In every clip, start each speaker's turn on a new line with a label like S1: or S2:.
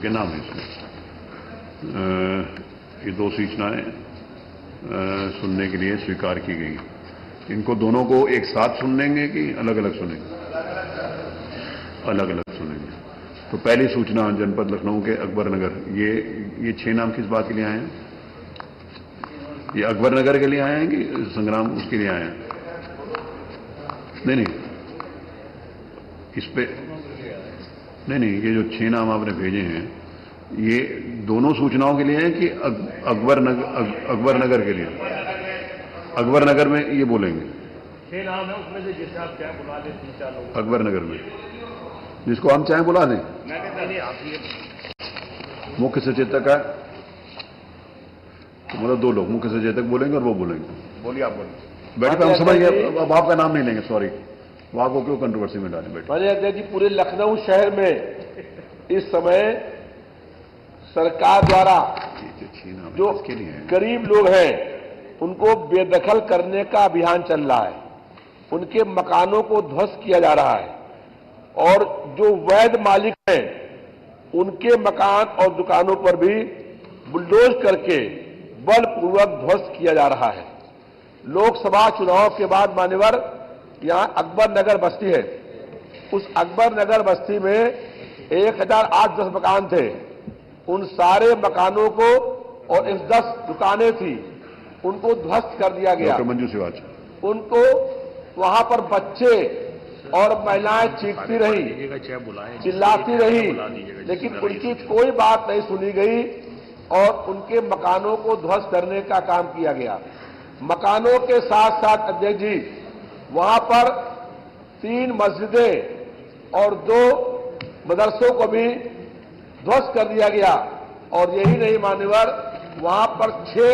S1: के नाम है इसमें। ये दो सूचनाएं सुनने के लिए स्वीकार की गई। इनको दोनों को एक साथ सुन लेंगे कि अलग अलग सुनेंगे? अलग अलग सुनेंगे। तो पहली सूचना जनपद लखनऊ के अकबर नगर, ये 6 नाम किस बात के लिए आए हैं? ये अकबर नगर के लिए आए हैं कि संग्राम उसके लिए आए हैं? नहीं, इस पे नहीं, ये जो 6 नाम आपने भेजे हैं ये दोनों सूचनाओं के लिए हैं कि अकबर नगर के लिए? अकबर नगर में ये बोलेंगे
S2: 6 नाम है, उसमें से जिसे आप चाहे बुला दें 3-4 लोग।
S1: अकबर नगर में जिसको हम चाहें बुला दें। मुख्य सचेतक है तो मतलब 2 लोग मुख्य सचेतक बोलेंगे और वो बोलेंगे। बोलिए, आप बोलिए। बैठे हम समझ गए, अब आपका नाम नहीं लेंगे, सॉरी। वो आपको क्यों कंट्रोवर्सी में डालें? बैठे।
S3: माननीय अध्यक्ष जी, पूरे लखनऊ शहर में इस समय सरकार द्वारा जो गरीब लोग हैं उनको बेदखल करने का अभियान चल रहा है। उनके मकानों को ध्वस्त किया जा रहा है और जो वैध मालिक हैं उनके मकान और दुकानों पर भी बुलडोज करके बलपूर्वक ध्वस्त किया जा रहा है। लोकसभा चुनाव के बाद मान्यवर यहां अकबर नगर बस्ती है। उस अकबर नगर बस्ती में 1008-10 मकान थे। उन सारे मकानों को और 10 दुकानें थी उनको ध्वस्त कर दिया गया।
S1: मंजू सिवाच
S3: उनको वहां पर बच्चे और महिलाएं चीखती रही, चिल्लाती रही, लेकिन उनकी कोई बात नहीं सुनी गई और उनके मकानों को ध्वस्त करने का काम किया गया। मकानों के साथ साथ अध्यक्ष जी वहां पर 3 मस्जिदें और 2 मदरसों को भी ध्वस्त कर दिया गया। और यही नहीं मान्यवर, वहां पर 6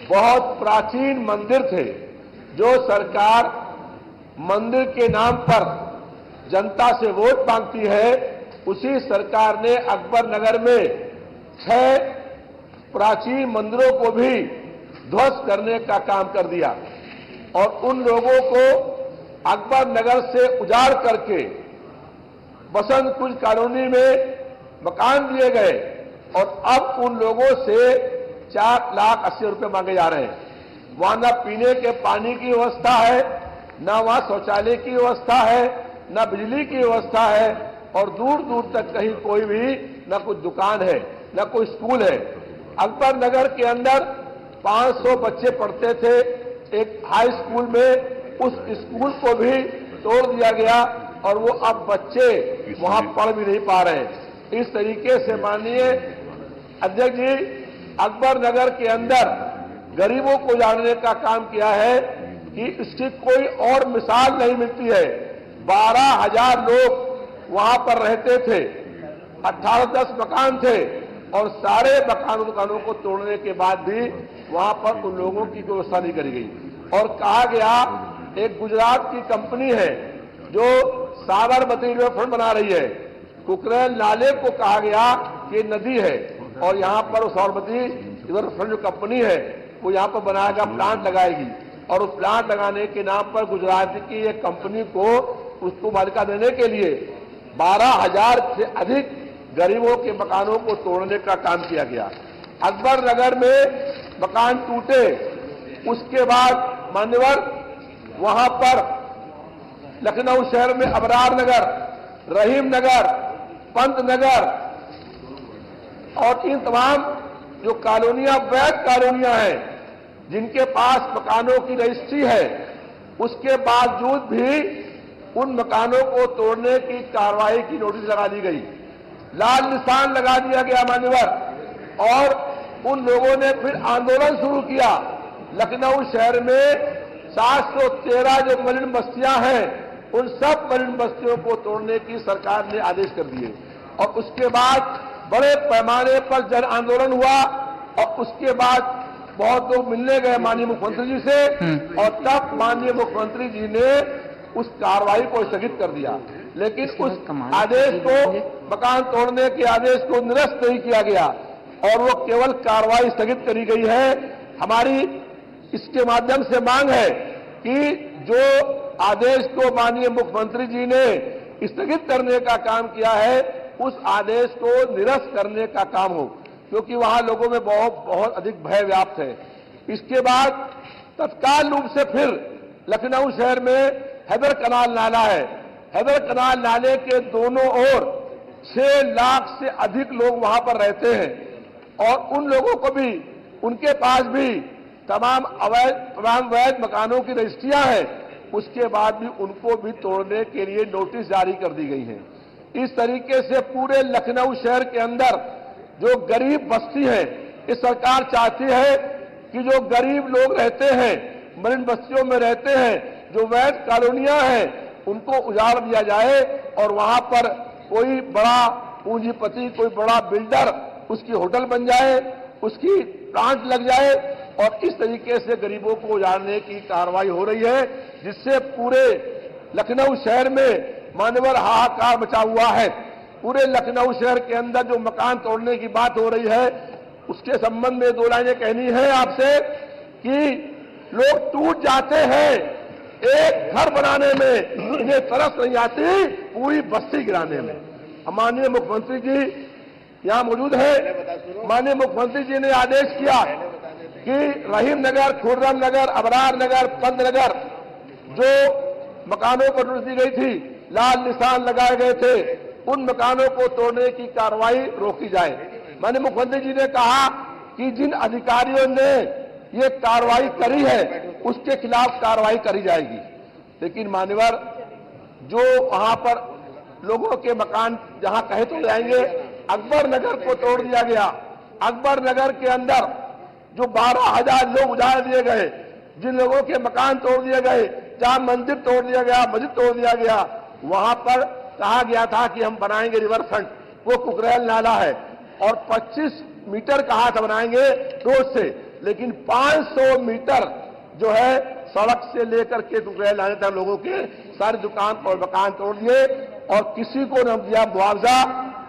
S3: बहुत प्राचीन मंदिर थे जो सरकार मंदिर के नाम पर जनता से वोट मांगती है। उसी सरकार ने अकबर नगर में 6 प्राचीन मंदिरों को भी ध्वस्त करने का काम कर दिया और उन लोगों को अकबर नगर से उजाड़ करके बसंत कुंज कॉलोनी में मकान दिए गए और अब उन लोगों से 4,80,000 रुपए मांगे जा रहे हैं। वहां न पीने के पानी की व्यवस्था है, न वहां शौचालय की व्यवस्था है, न बिजली की व्यवस्था है और दूर दूर तक कहीं कोई भी न कोई दुकान है, न कोई स्कूल है। अकबर नगर के अंदर 500 बच्चे पढ़ते थे एक हाई स्कूल में, उस स्कूल को भी तोड़ दिया गया और वो अब बच्चे वहां पढ़ भी नहीं पा रहे हैं। इस तरीके से माननीय अध्यक्ष जी अकबर नगर के अंदर गरीबों को जानने का काम किया है कि इसकी कोई और मिसाल नहीं मिलती है। 12,000 लोग वहां पर रहते थे, 18-10 मकान थे और सारे मकानों दुकानों को तोड़ने के बाद भी वहां पर उन लोगों की व्यवस्था नहीं करी गई। और कहा गया एक गुजरात की कंपनी है जो साबरमती रिवरफ्रंट बना रही है। कुकरेल नाले को कहा गया कि नदी है और यहां पर साबरमती रिवरफ्रंट जो कंपनी है वो यहां पर बनाएगा, प्लांट लगाएगी और उस प्लांट लगाने के नाम पर गुजरात की एक कंपनी को उसको मालिका देने के लिए 12,000 से अधिक गरीबों के मकानों को तोड़ने का काम किया गया। अकबर नगर में मकान टूटे, उसके बाद मान्यवर वहां पर लखनऊ शहर में अबरार नगर, रहीम नगर, पंत नगर और इन तमाम जो कॉलोनियां वैध कॉलोनियां हैं जिनके पास मकानों की रजिस्ट्री है, उसके बावजूद भी उन मकानों को तोड़ने की कार्रवाई की नोटिस लगा दी गई, लाल निशान लगा दिया गया मान्यवर। और उन लोगों ने फिर आंदोलन शुरू किया। लखनऊ शहर में 713 जो मलिन बस्तियां हैं उन सब मलिन बस्तियों को तोड़ने की सरकार ने आदेश कर दिए और उसके बाद बड़े पैमाने पर जन आंदोलन हुआ और उसके बाद बहुत लोग मिलने गए माननीय मुख्यमंत्री जी से और तब माननीय मुख्यमंत्री जी ने उस कार्रवाई को स्थगित कर दिया। लेकिन उस आदेश को, मकान तोड़ने के आदेश को निरस्त नहीं किया गया और वो केवल कार्रवाई स्थगित करी गई है। हमारी इसके माध्यम से मांग है कि जो आदेश को माननीय मुख्यमंत्री जी ने स्थगित करने का काम किया है उस आदेश को निरस्त करने का काम हो, क्योंकि वहां लोगों में बहुत अधिक भय व्याप्त है। इसके बाद तत्काल रूप से फिर लखनऊ शहर में हैदर कनाल नाला है। हैदर कनाल नाले के दोनों ओर 6 लाख से अधिक लोग वहां पर रहते हैं और उन लोगों को भी, उनके पास भी तमाम वैध मकानों की रजिस्ट्रियां हैं, उसके बाद भी उनको भी तोड़ने के लिए नोटिस जारी कर दी गई है। इस तरीके से पूरे लखनऊ शहर के अंदर जो गरीब बस्ती है, इस सरकार चाहती है कि जो गरीब लोग रहते हैं, मलिन बस्तियों में रहते हैं, जो वैध कॉलोनियां हैं, उनको उजाड़ दिया जाए और वहां पर कोई बड़ा पूंजीपति, कोई बड़ा बिल्डर उसकी होटल बन जाए, उसकी प्लांट लग जाए और इस तरीके से गरीबों को उजाड़ने की कार्रवाई हो रही है, जिससे पूरे लखनऊ शहर में मानवर हाहाकार मचा हुआ है। पूरे लखनऊ शहर के अंदर जो मकान तोड़ने की बात हो रही है, उसके संबंध में 2 लाइनें कहनी है आपसे कि लोग टूट जाते हैं एक घर बनाने में, इन्हें तरस नहीं आती पूरी बस्ती गिराने में। माननीय मुख्यमंत्री जी यहां मौजूद है। माननीय मुख्यमंत्री जी ने आदेश किया कि रहीम नगर, खुर्रम नगर, अबरार नगर, पंत नगर जो मकानों पर नोटिस दी गई थी, लाल निशान लगाए गए थे, उन मकानों को तोड़ने की कार्रवाई रोकी जाए। माननीय मुख्यमंत्री जी ने कहा कि जिन अधिकारियों ने ये कार्रवाई करी है उसके खिलाफ कार्रवाई करी जाएगी। लेकिन मान्यवर, जो वहां पर लोगों के मकान जहां कहे तो जाएंगे, अकबर नगर को तोड़ दिया गया। अकबर नगर के अंदर जो 12,000 लोग उजाड़ दिए गए, जिन लोगों के मकान तोड़ दिए गए, जहां मंदिर तोड़ दिया गया, मस्जिद तोड़ दिया गया, वहां पर कहा गया था कि हम बनाएंगे रिवर फ्रंट, वो कुकरेल नाला है और 25 मीटर कहा था बनाएंगे रोड से, लेकिन 500 मीटर जो है सड़क से लेकर के कुकरेल नाले तक लोगों के सारी दुकान और मकान तोड़ दिए और किसी को न दिया मुआवजा,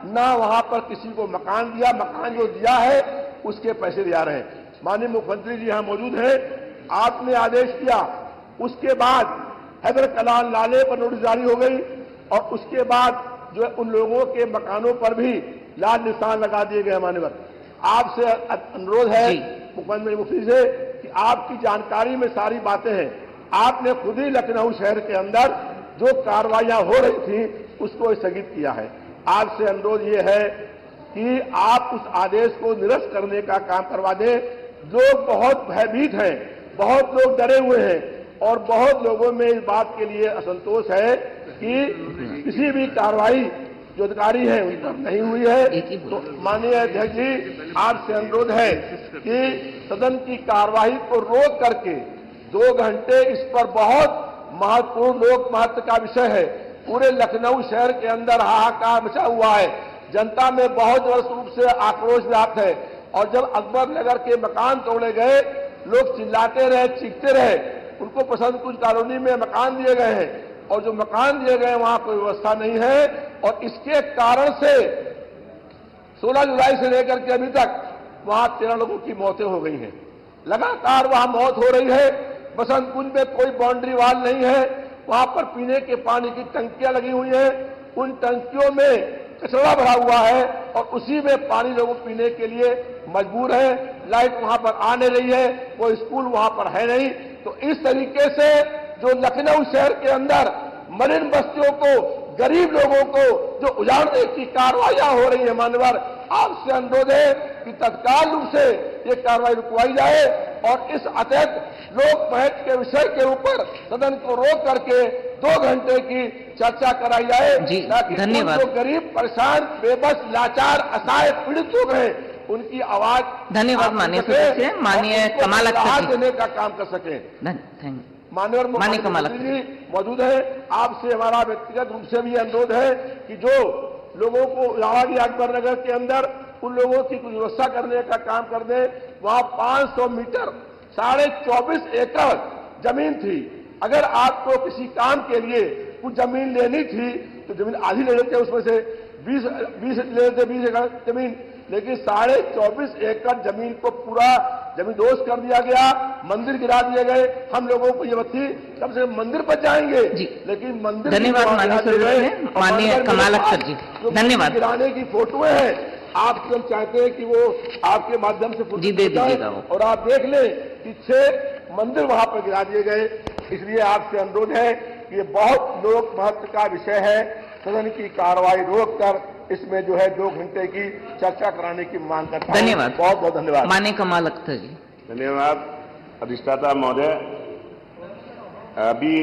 S3: न वहां पर किसी को मकान दिया। मकान जो दिया है उसके पैसे दिया रहे। माननीय मुख्यमंत्री जी यहां मौजूद हैं, आपने आदेश किया, उसके बाद हैदर कनाल नाले पर नोटिस जारी हो गई और उसके बाद जो है उन लोगों के मकानों पर भी लाल निशान लगा दिए गए। मान्यवर, आपसे अनुरोध है मुख्यमंत्री से कि आपकी जानकारी में सारी बातें हैं। आपने खुद ही लखनऊ शहर के अंदर जो कार्रवाइयां हो रही थी उसको स्थगित किया है। आपसे अनुरोध ये है कि आप उस आदेश को निरस्त करने का काम करवा दें। लोग बहुत भयभीत हैं, बहुत लोग डरे हुए हैं और बहुत लोगों में इस बात के लिए असंतोष है कि किसी भी कार्रवाई जो अधिकारी है उन पर नहीं हुई है। तो माननीय अध्यक्ष जी, आपसे अनुरोध है कि सदन की कार्यवाही को रोक करके 2 घंटे इस पर बहुत महत्वपूर्ण लोक महत्व का विषय है। पूरे लखनऊ शहर के अंदर हाहाकार मचा हुआ है, जनता में बहुत जबरदस्त रूप से आक्रोश व्याप्त है और जब अकबर नगर के मकान तोड़े गए, लोग चिल्लाते रहे, चीखते रहे। उनको पसंद कुछ कॉलोनी में मकान दिए गए हैं और जो मकान दिए गए वहां कोई व्यवस्था नहीं है और इसके कारण से 16 जुलाई से लेकर के अभी तक वहां 13 लोगों की मौतें हो गई हैं। लगातार वहां मौत हो रही है। बसंत कुंज में कोई बाउंड्री वाल नहीं है, वहां पर पीने के पानी की टंकियां लगी हुई हैं, उन टंकियों में कचरा भरा हुआ है और उसी में पानी लोग पीने के लिए मजबूर है। लाइट वहां पर आ नहीं रही है, कोई स्कूल वहां पर है नहीं। तो इस तरीके से जो लखनऊ शहर के अंदर मलिन बस्तियों को, गरीब लोगों को जो उजाड़ने की कार्रवाइयां हो रही है, मान्यवर, आपसे अनुरोध है कि तत्काल रूप से ये कार्रवाई रुकवाई जाए और इस अत्यंत लोक महत्व के विषय के ऊपर सदन को रोक करके 2 घंटे की चर्चा कराई जाए।
S4: जी,
S3: ताकि
S4: धन्यवाद।
S3: जो गरीब, परेशान, बेबस, लाचार, असहाय, पीड़ित लोग हैं, उनकी आवाज
S4: धन्यवाद माननीय सदस्य, माननीय कमाल अख्तर
S3: देने का काम कर सके। माननीय
S4: कमाल
S3: जी मौजूद है। आपसे हमारा व्यक्तिगत रूप से भी अनुरोध है कि जो लोगों को उजाड़ा गया अकबर नगर के अंदर, उन लोगों की कुछ व्यवस्था करने का काम कर दें। वहां 500 मीटर 24.5 एकड़ जमीन थी। अगर आपको किसी काम के लिए कुछ जमीन लेनी थी तो जमीन आधी ले लेते, उसमें से 20 ले लेते, 20 एकड़ जमीन। लेकिन 24.5 एकड़ जमीन को पूरा जमीन दोष कर दिया गया, मंदिर गिरा दिए गए। हम लोगों को ये बत्ती कम से कम मंदिर पर जाएंगे, लेकिन मंदिर
S4: धन्यवाद माननीय सदस्य माननीय कमाल अख्तर जी, धन्यवाद।
S3: गिराने की फोटोएं हैं, आप हम चाहते हैं कि वो आपके माध्यम से
S4: जी दे दीजिएगा वो।
S3: और आप देख लें कि 6 मंदिर वहां पर गिरा दिए गए। इसलिए आपसे अनुरोध है कि ये बहुत लोक महत्व का विषय है, सदन की कार्रवाई रोककर इसमें जो है 2 घंटे की चर्चा कराने की मांग करता हूं।
S4: धन्यवाद।
S3: बहुत बहुत धन्यवाद।
S4: माननीय कमाल अख्तर जी।
S5: धन्यवाद अधिष्ठाता महोदय। अभी